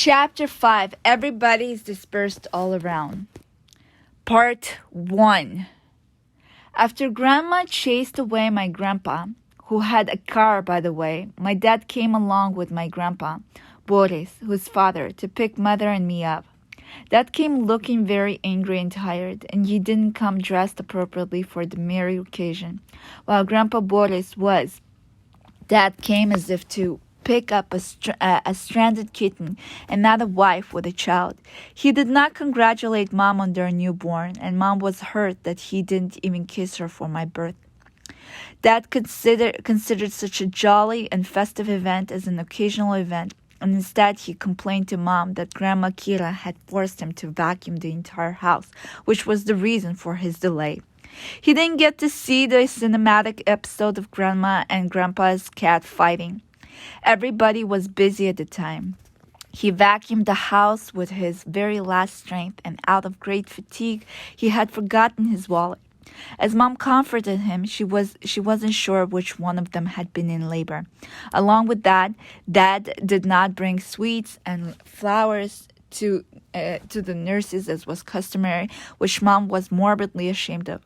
Chapter 5. Everybody is dispersed all around. Part 1. After Grandma chased away my grandpa, who had a car, by the way, my dad came along with my grandpa, Boris, whose father, to pick Mother and me up. Dad came looking very angry and tired, and he didn't come dressed appropriately for the merry occasion, while Grandpa Boris was. Dad came as if to pick up a stranded kitten and not a wife with a child. He did not congratulate Mom on their newborn, and Mom was hurt that he didn't even kiss her for my birth. Dad considered such a jolly and festive event as an occasional event, and instead he complained to Mom that Grandma Kira had forced him to vacuum the entire house, which was the reason for his delay. He didn't get to see the cinematic episode of Grandma and Grandpa's cat fighting. Everybody was busy at the time. He vacuumed the house with his very last strength, and out of great fatigue, he had forgotten his wallet. As Mom comforted him, she wasn't sure which one of them had been in labor. Along with that, Dad did not bring sweets and flowers to the nurses as was customary, which Mom was morbidly ashamed of.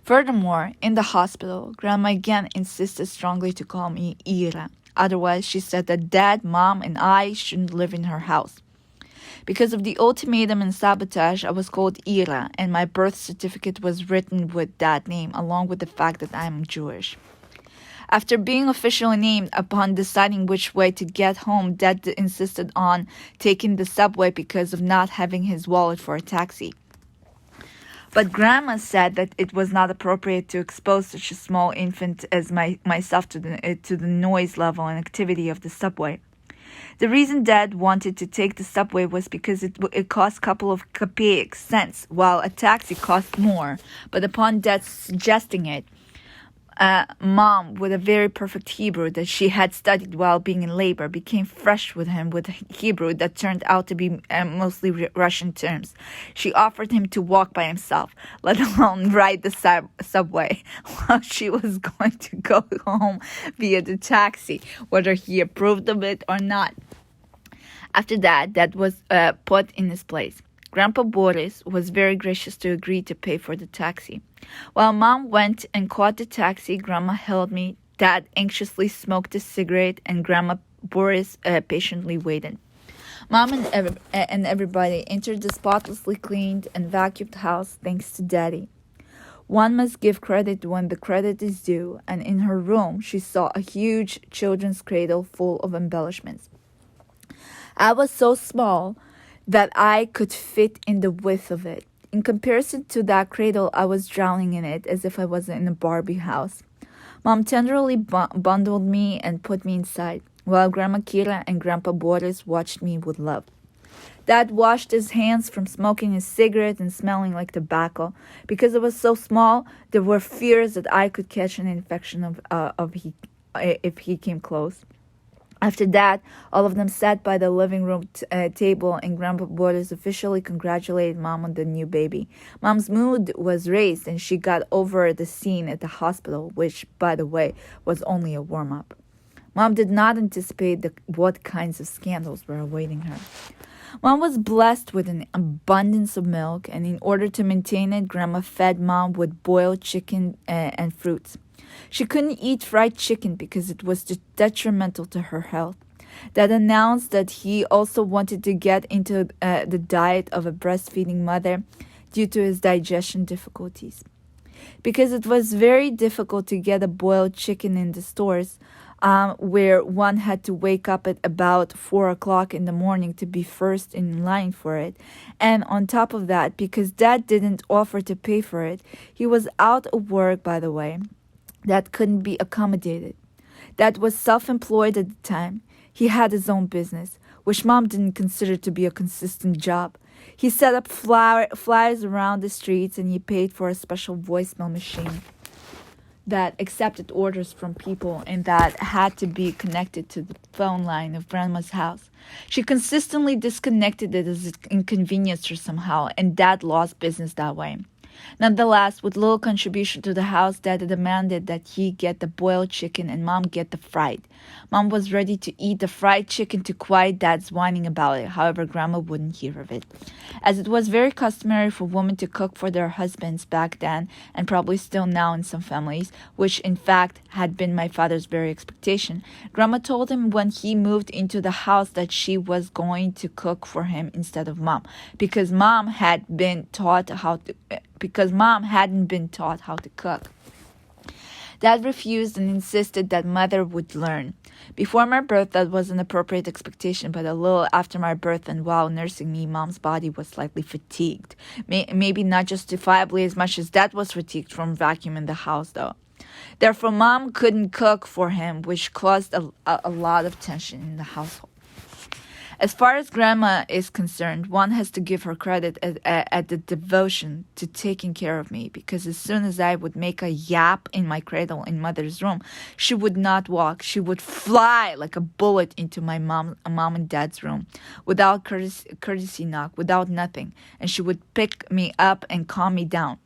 Furthermore, in the hospital, Grandma again insisted strongly to call me Ira. Otherwise, she said that Dad, Mom, and I shouldn't live in her house. Because of the ultimatum and sabotage, I was called Ira, and my birth certificate was written with that name, along with the fact that I am Jewish. After being officially named, upon deciding which way to get home, Dad insisted on taking the subway because of not having his wallet for a taxi. But Grandma said that it was not appropriate to expose such a small infant as myself to the noise level and activity of the subway. The reason Dad wanted to take the subway was because it cost a couple of kopeiks cents, while a taxi cost more. But upon Dad suggesting it, Mom, with a very perfect Hebrew that she had studied while being in labor, became fresh with him with Hebrew that turned out to be mostly Russian terms. She offered him to walk by himself, let alone ride the subway, while she was going to go home via the taxi, whether he approved of it or not. After that, Dad was put in his place. Grandpa Boris was very gracious to agree to pay for the taxi. While Mom went and caught the taxi, Grandma held me, Dad anxiously smoked a cigarette, and Grandma Boris patiently waited. Mom and everybody entered the spotlessly cleaned and vacuumed house thanks to Daddy. One must give credit when the credit is due, and in her room she saw a huge children's cradle full of embellishments. I was so small that I could fit in the width of it. In comparison to that cradle, I was drowning in it as if I was in a Barbie house. Mom tenderly bundled me and put me inside, while Grandma Kira and Grandpa Boris watched me with love. Dad washed his hands from smoking his cigarette and smelling like tobacco. Because I was so small, there were fears that I could catch an infection if he came close. After that, all of them sat by the living room table, and Grandpa Boris officially congratulated Mom on the new baby. Mom's mood was raised, and she got over the scene at the hospital, which, by the way, was only a warm-up. Mom did not anticipate what kinds of scandals were awaiting her. Mom was blessed with an abundance of milk, and in order to maintain it, Grandma fed Mom with boiled chicken and fruits. She couldn't eat fried chicken because it was detrimental to her health. Dad announced that he also wanted to get into the diet of a breastfeeding mother due to his digestion difficulties. Because it was very difficult to get a boiled chicken in the stores, where one had to wake up at about 4 o'clock in the morning to be first in line for it. And on top of that, because Dad didn't offer to pay for it, he was out of work, by the way. That couldn't be accommodated. Dad was self-employed at the time. He had his own business, which Mom didn't consider to be a consistent job. He set up flyers around the streets, and he paid for a special voicemail machine that accepted orders from people and that had to be connected to the phone line of Grandma's house. She consistently disconnected it as it inconvenienced her somehow, and Dad lost business that way. Nonetheless, with little contribution to the house, Dad demanded that he get the boiled chicken and Mom get the fried. Mom was ready to eat the fried chicken to quiet Dad's whining about it. However, Grandma wouldn't hear of it. As it was very customary for women to cook for their husbands back then, and probably still now in some families, which in fact had been my father's very expectation, Grandma told him when he moved into the house that she was going to cook for him instead of Mom, because Mom hadn't been taught how to cook. Dad refused and insisted that Mother would learn. Before my birth, that was an appropriate expectation, but a little after my birth and while nursing me, Mom's body was slightly fatigued. Maybe not justifiably as much as Dad was fatigued from vacuuming the house, though. Therefore, Mom couldn't cook for him, which caused a lot of tension in the household. As far as Grandma is concerned, one has to give her credit at the devotion to taking care of me, because as soon as I would make a yap in my cradle in Mother's room, she would not walk. She would fly like a bullet into my mom and Dad's room, without courtesy knock, without nothing, and she would pick me up and calm me down.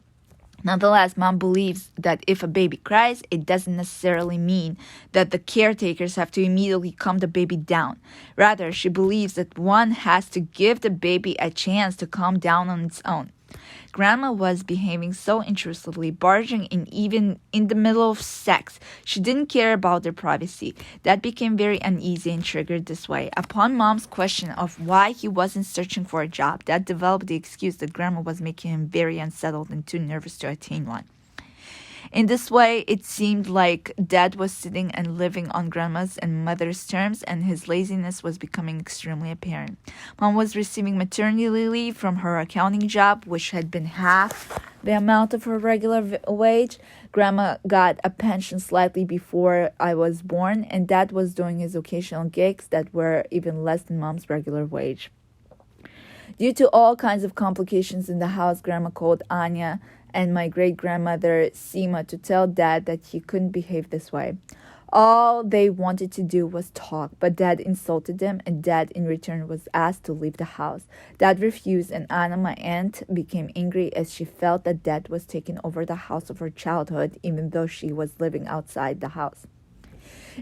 Nonetheless, Mom believes that if a baby cries, it doesn't necessarily mean that the caretakers have to immediately calm the baby down. Rather, she believes that one has to give the baby a chance to calm down on its own. Grandma was behaving so intrusively, barging in even in the middle of sex. She didn't care about their privacy. That became very uneasy and triggered this way. Upon Mom's question of why he wasn't searching for a job, Dad developed the excuse that Grandma was making him very unsettled and too nervous to attain one. In this way, it seemed like Dad was sitting and living on Grandma's and Mother's terms, and his laziness was becoming extremely apparent. Mom was receiving maternity leave from her accounting job, which had been half the amount of her regular wage. Grandma got a pension slightly before I was born, and Dad was doing his occasional gigs that were even less than Mom's regular wage. Due to all kinds of complications in the house, Grandma called Anya and my great-grandmother Sima to tell Dad that he couldn't behave this way. All they wanted to do was talk, but Dad insulted them, and Dad in return was asked to leave the house. Dad refused, and Anna, my aunt, became angry as she felt that Dad was taking over the house of her childhood, even though she was living outside the house.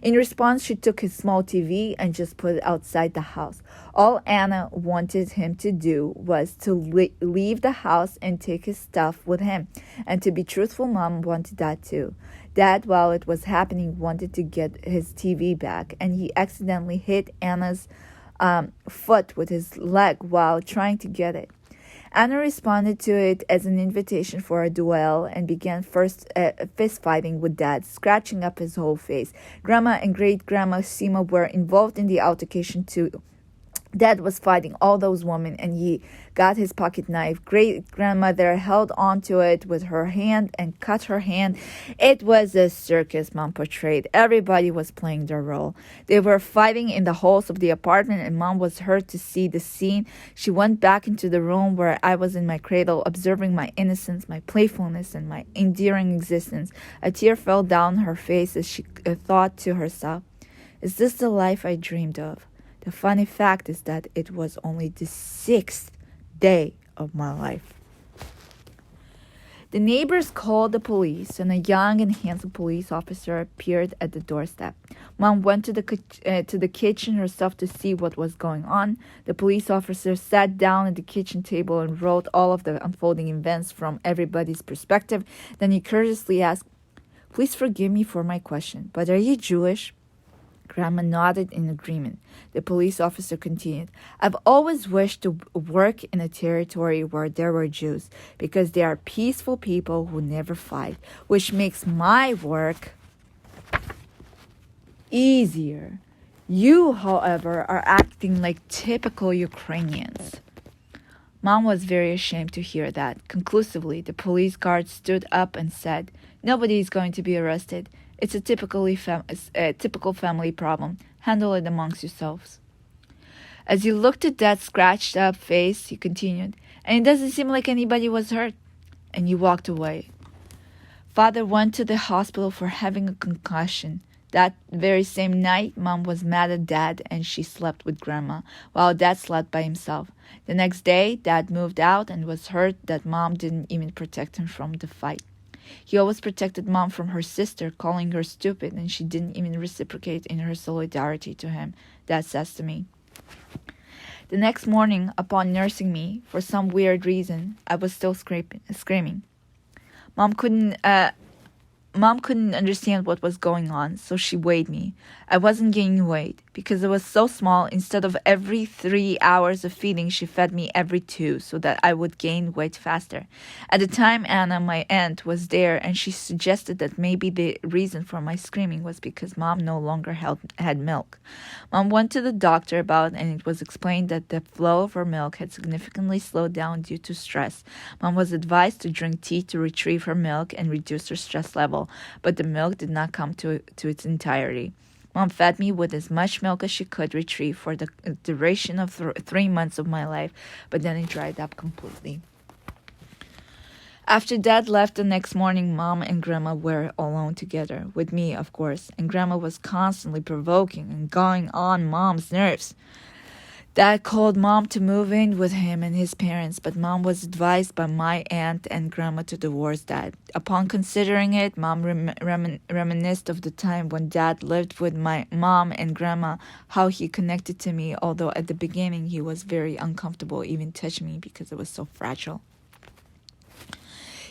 In response, she took his small TV and just put it outside the house. All Anna wanted him to do was to leave the house and take his stuff with him. And to be truthful, Mom wanted that too. Dad, while it was happening, wanted to get his TV back, and he accidentally hit Anna's foot with his leg while trying to get it. Anna responded to it as an invitation for a duel and began fist-fighting with Dad, scratching up his whole face. Grandma and great-grandma Sima were involved in the altercation too. Dad was fighting all those women, and he got his pocket knife. Great-grandmother held onto it with her hand and cut her hand. It was a circus, Mom portrayed. Everybody was playing their role. They were fighting in the halls of the apartment, and Mom was hurt to see the scene. She went back into the room where I was in my cradle, observing my innocence, my playfulness, and my endearing existence. A tear fell down her face as she thought to herself, "Is this the life I dreamed of?" The funny fact is that it was only the 6th day of my life. The neighbors called the police, and a young and handsome police officer appeared at the doorstep. Mom went to the kitchen herself to see what was going on. The police officer sat down at the kitchen table and wrote all of the unfolding events from everybody's perspective. Then he courteously asked, "Please forgive me for my question, but are you Jewish?" Grandma nodded in agreement. The police officer continued, "I've always wished to work in a territory where there were Jews, because they are peaceful people who never fight, which makes my work easier. You, however, are acting like typical Ukrainians." Mom was very ashamed to hear that. Conclusively, the police guard stood up and said, "Nobody is going to be arrested. It's a typical family problem. Handle it amongst yourselves." As he looked at that scratched-up face, he continued, "And it doesn't seem like anybody was hurt." And he walked away. Father went to the hospital for having a concussion. That very same night, Mom was mad at Dad and she slept with Grandma, while Dad slept by himself. The next day, Dad moved out and was hurt that Mom didn't even protect him from the fight. He always protected Mom from her sister, calling her stupid, and she didn't even reciprocate in her solidarity to him, Dad says to me. The next morning, upon nursing me, for some weird reason, I was still screaming. Mom couldn't understand what was going on, so she weighed me. I wasn't gaining weight. Because I was so small, instead of every 3 hours of feeding, she fed me every 2 so that I would gain weight faster. At the time, Anna, my aunt, was there, and she suggested that maybe the reason for my screaming was because Mom no longer had milk. Mom went to the doctor about it, and it was explained that the flow of her milk had significantly slowed down due to stress. Mom was advised to drink tea to retrieve her milk and reduce her stress level, but the milk did not come to its entirety. Mom fed me with as much milk as she could retrieve for the duration of 3 months of my life, but then it dried up completely. After Dad left the next morning, Mom and Grandma were alone together, with me, of course, and Grandma was constantly provoking and going on Mom's nerves. Dad called Mom to move in with him and his parents, but Mom was advised by my aunt and Grandma to divorce Dad. Upon considering it, Mom reminisced of the time when Dad lived with my mom and Grandma, how he connected to me, although at the beginning he was very uncomfortable even touching me because it was so fragile.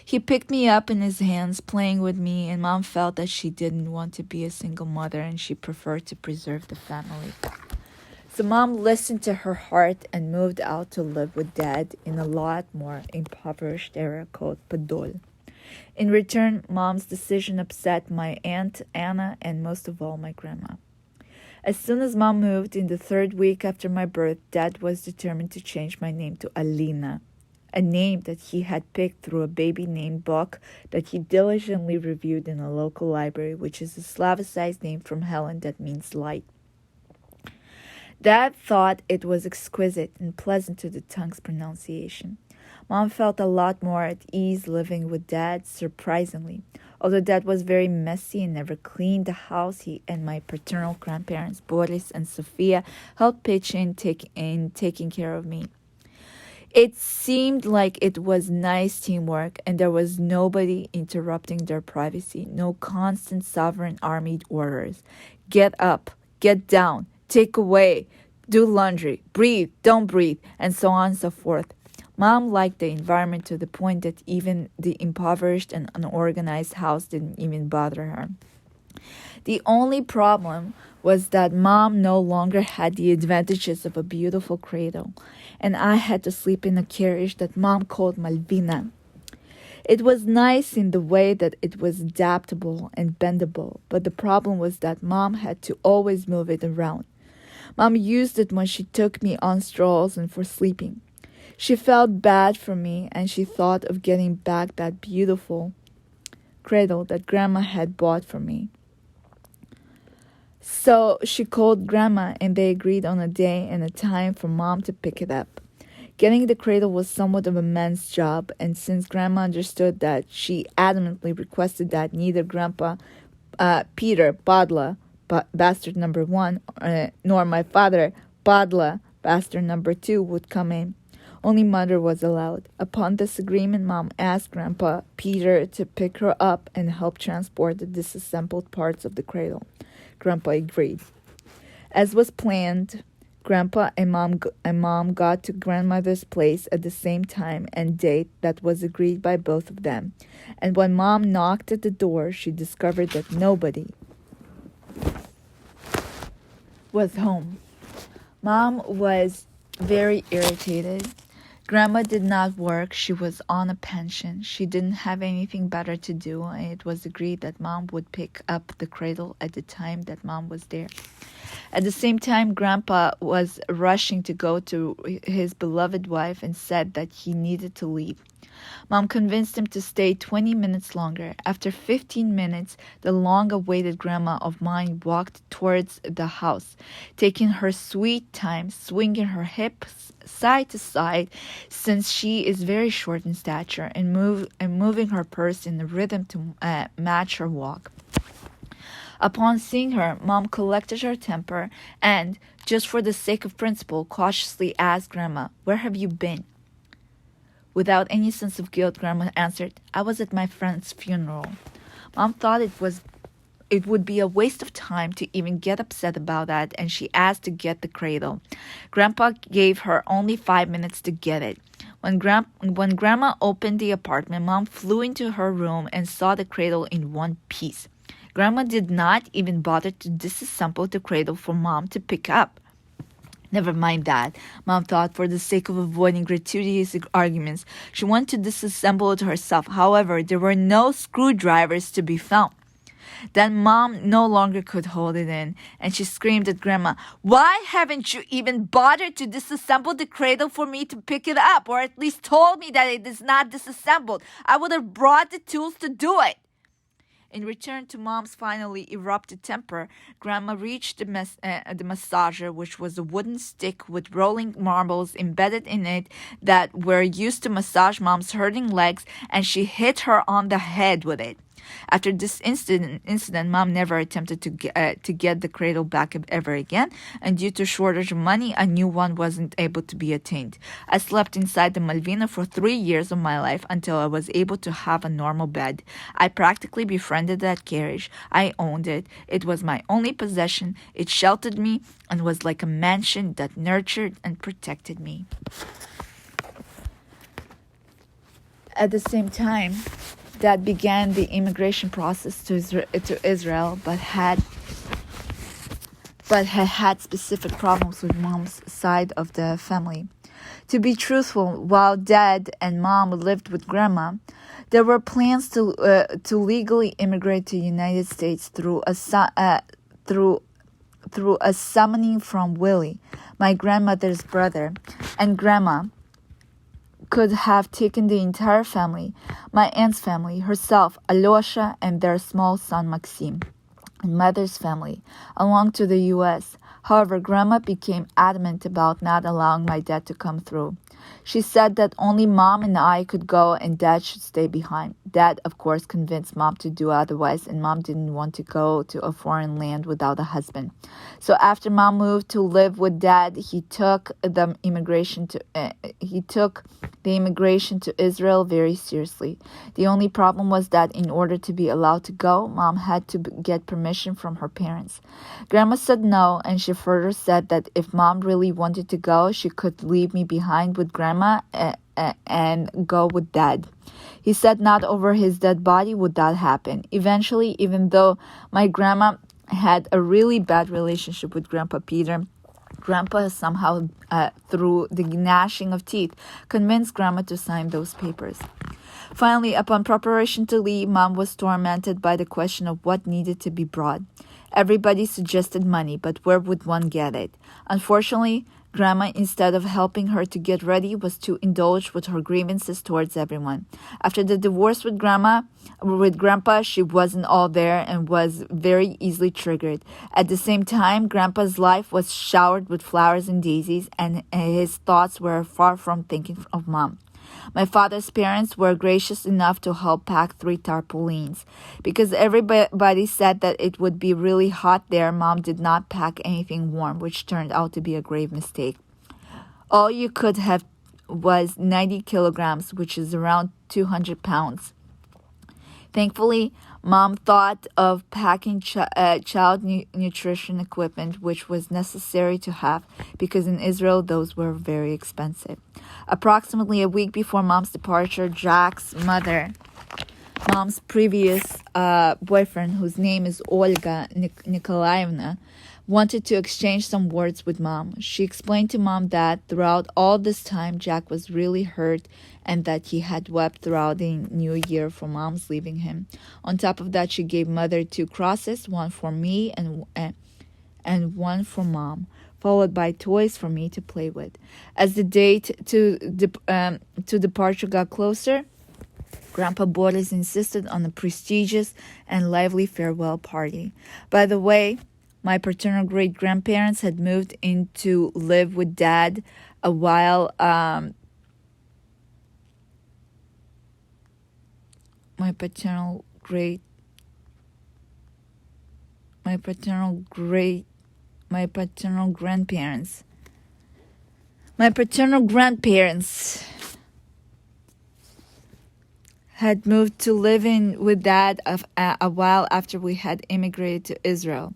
He picked me up in his hands, playing with me, and Mom felt that she didn't want to be a single mother and she preferred to preserve the family. So Mom listened to her heart and moved out to live with Dad in a lot more impoverished area called Podol. In return, Mom's decision upset my aunt Anna and most of all my grandma. As soon as Mom moved in the 3rd week after my birth, Dad was determined to change my name to Alina, a name that he had picked through a baby name book that he diligently reviewed in a local library, which is a Slavicized name from Helen that means light. Dad thought it was exquisite and pleasant to the tongue's pronunciation. Mom felt a lot more at ease living with Dad, surprisingly. Although Dad was very messy and never cleaned the house, he and my paternal grandparents, Boris and Sophia, helped pitch in taking care of me. It seemed like it was nice teamwork, and there was nobody interrupting their privacy, no constant sovereign armied orders. Get up, get down, take away, do laundry, breathe, don't breathe, and so on and so forth. Mom liked the environment to the point that even the impoverished and unorganized house didn't even bother her. The only problem was that Mom no longer had the advantages of a beautiful cradle, and I had to sleep in a carriage that Mom called Malvina. It was nice in the way that it was adaptable and bendable, but the problem was that Mom had to always move it around. Mom used it when she took me on strolls and for sleeping. She felt bad for me, and she thought of getting back that beautiful cradle that Grandma had bought for me. So she called Grandma, and they agreed on a day and a time for Mom to pick it up. Getting the cradle was somewhat of a man's job, and since Grandma understood that, she adamantly requested that neither Grandpa Peter Badla, bastard number 1, nor my father Badla, bastard number 2, would come in. Only Mother was allowed. Upon this agreement, Mom asked Grandpa Peter to pick her up and help transport the disassembled parts of the cradle. Grandpa agreed. As was planned, Grandpa and Mom got to Grandmother's place at the same time and date that was agreed by both of them. And when Mom knocked at the door, she discovered that nobody was home. Mom was very irritated. Grandma did not work. She was on a pension. She didn't have anything better to do, and it was agreed that Mom would pick up the cradle at the time that Mom was there. At the same time, Grandpa was rushing to go to his beloved wife and said that he needed to leave. Mom convinced him to stay 20 minutes longer. After 15 minutes, the long-awaited grandma of mine walked towards the house, taking her sweet time, swinging her hips side to side, since she is very short in stature, and moving her purse in a rhythm to match her walk. Upon seeing her, Mom collected her temper and, just for the sake of principle, cautiously asked Grandma, "Where have you been?" Without any sense of guilt, Grandma answered, "I was at my friend's funeral." Mom thought it would be a waste of time to even get upset about that, and she asked to get the cradle. Grandpa gave her only 5 minutes to get it. When Grandma opened the apartment, Mom flew into her room and saw the cradle in one piece. Grandma did not even bother to disassemble the cradle for Mom to pick up. Never mind that, Mom thought, for the sake of avoiding gratuitous arguments. She wanted to disassemble it herself. However, there were no screwdrivers to be found. Then Mom no longer could hold it in, and she screamed at Grandma, "Why haven't you even bothered to disassemble the cradle for me to pick it up, or at least told me that it is not disassembled? I would have brought the tools to do it." In return to Mom's finally erupted temper, Grandma reached the massager, which was a wooden stick with rolling marbles embedded in it that were used to massage Mom's hurting legs, and she hit her on the head with it. After this incident, Mom never attempted to get the cradle back ever again, and due to shortage of money, a new one wasn't able to be attained. I slept inside the Malvina for 3 years of my life until I was able to have a normal bed. I practically befriended that carriage. I owned it. It was my only possession. It sheltered me and was like a mansion that nurtured and protected me. At the same time, that began the immigration process to Israel, but had specific problems with Mom's side of the family. To be truthful, while Dad and Mom lived with Grandma, there were plans to legally immigrate to the United States through a summoning from Willie, my grandmother's brother, and Grandma could have taken the entire family, my aunt's family, herself, Alyosha, and their small son Maxim, and mother's family, along to the U.S. However, Grandma became adamant about not allowing my dad to come through. She said that only Mom and I could go and Dad should stay behind. Dad, of course, convinced Mom to do otherwise, and Mom didn't want to go to a foreign land without a husband. So after Mom moved to live with Dad, he took the immigration to Israel very seriously. The only problem was that in order to be allowed to go, Mom had to get permission from her parents. Grandma said no, and she further said that if Mom really wanted to go, she could leave me behind with Grandma and go with Dad. He said not over his dead body would that happen. Eventually, even though my grandma had a really bad relationship with Grandpa Peter, Grandpa somehow, through the gnashing of teeth, convinced Grandma to sign those papers. Finally, upon preparation to leave, Mom was tormented by the question of what needed to be brought. Everybody suggested money, but where would one get it? Unfortunately, Grandma, instead of helping her to get ready, was to indulge with her grievances towards everyone. After the divorce with Grandpa, she wasn't all there and was very easily triggered. At the same time, Grandpa's life was showered with flowers and daisies, and his thoughts were far from thinking of Mom. My father's parents were gracious enough to help pack 3 tarpaulins. Because everybody said that it would be really hot there, Mom did not pack anything warm, which turned out to be a grave mistake. All you could have was 90 kilograms, which is around 200 pounds. Thankfully, Mom thought of packing child nutrition equipment, which was necessary to have, because in Israel those were very expensive. Approximately a week before Mom's departure, Jack's mother, Mom's previous boyfriend, whose name is Olga Nikolaevna, wanted to exchange some words with Mom. She explained to Mom that throughout all this time, Jack was really hurt and that he had wept throughout the new year for Mom's leaving him. On top of that, she gave Mother 2 crosses, one for me and one for Mom, followed by toys for me to play with. As the date to departure got closer, Grandpa Boris insisted on a prestigious and lively farewell party. By the way, my paternal great-grandparents had moved in to live with Dad a while. My paternal great my paternal grandparents. My paternal grandparents had moved to live with Dad a while after we had immigrated to Israel.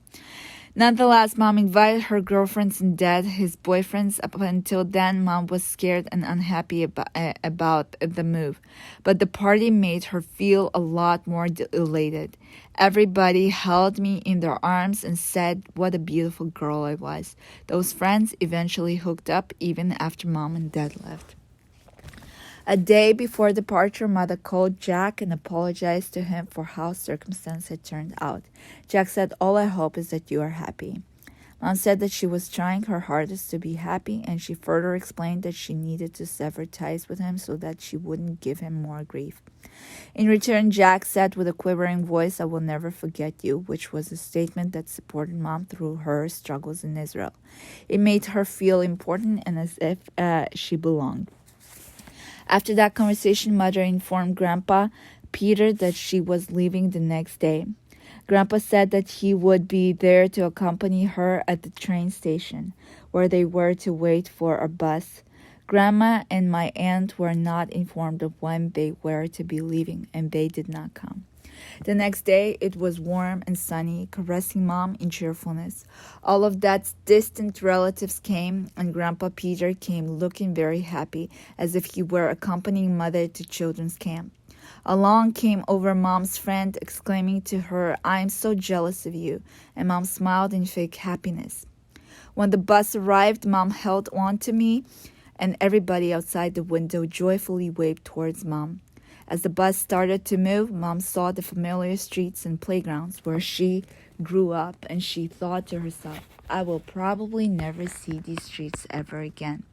Nonetheless, Mom invited her girlfriends and Dad his boyfriends. Up until then, Mom was scared and unhappy about the move. But the party made her feel a lot more elated. Everybody held me in their arms and said what a beautiful girl I was. Those friends eventually hooked up even after Mom and Dad left. A day before departure, Mother called Jack and apologized to him for how circumstance had turned out. Jack said, "All I hope is that you are happy." Mom said that she was trying her hardest to be happy, and she further explained that she needed to sever ties with him so that she wouldn't give him more grief. In return, Jack said with a quivering voice, "I will never forget you," which was a statement that supported Mom through her struggles in Israel. It made her feel important and as if she belonged. After that conversation, Mother informed Grandpa Peter that she was leaving the next day. Grandpa said that he would be there to accompany her at the train station, where they were to wait for a bus. Grandma and my aunt were not informed of when they were to be leaving, and they did not come. The next day, it was warm and sunny, caressing Mom in cheerfulness. All of Dad's distant relatives came, and Grandpa Peter came looking very happy, as if he were accompanying Mother to children's camp. Along came over Mom's friend, exclaiming to her, "I'm so jealous of you," and Mom smiled in fake happiness. When the bus arrived, Mom held on to me, and everybody outside the window joyfully waved towards Mom. As the bus started to move, Mom saw the familiar streets and playgrounds where she grew up, and she thought to herself, "I will probably never see these streets ever again."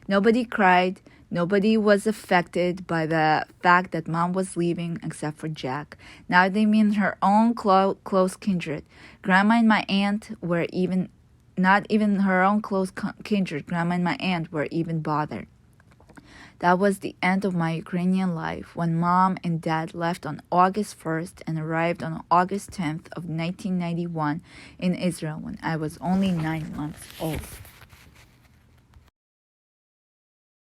Nobody cried. Nobody was affected by the fact that Mom was leaving except for Jack. Not even her own close kindred. Grandma and my aunt were not even her own close kindred. Grandma and my aunt were even bothered. That was the end of my Ukrainian life when Mom and Dad left on August 1st and arrived on August 10th of 1991 in Israel when I was only 9 months old.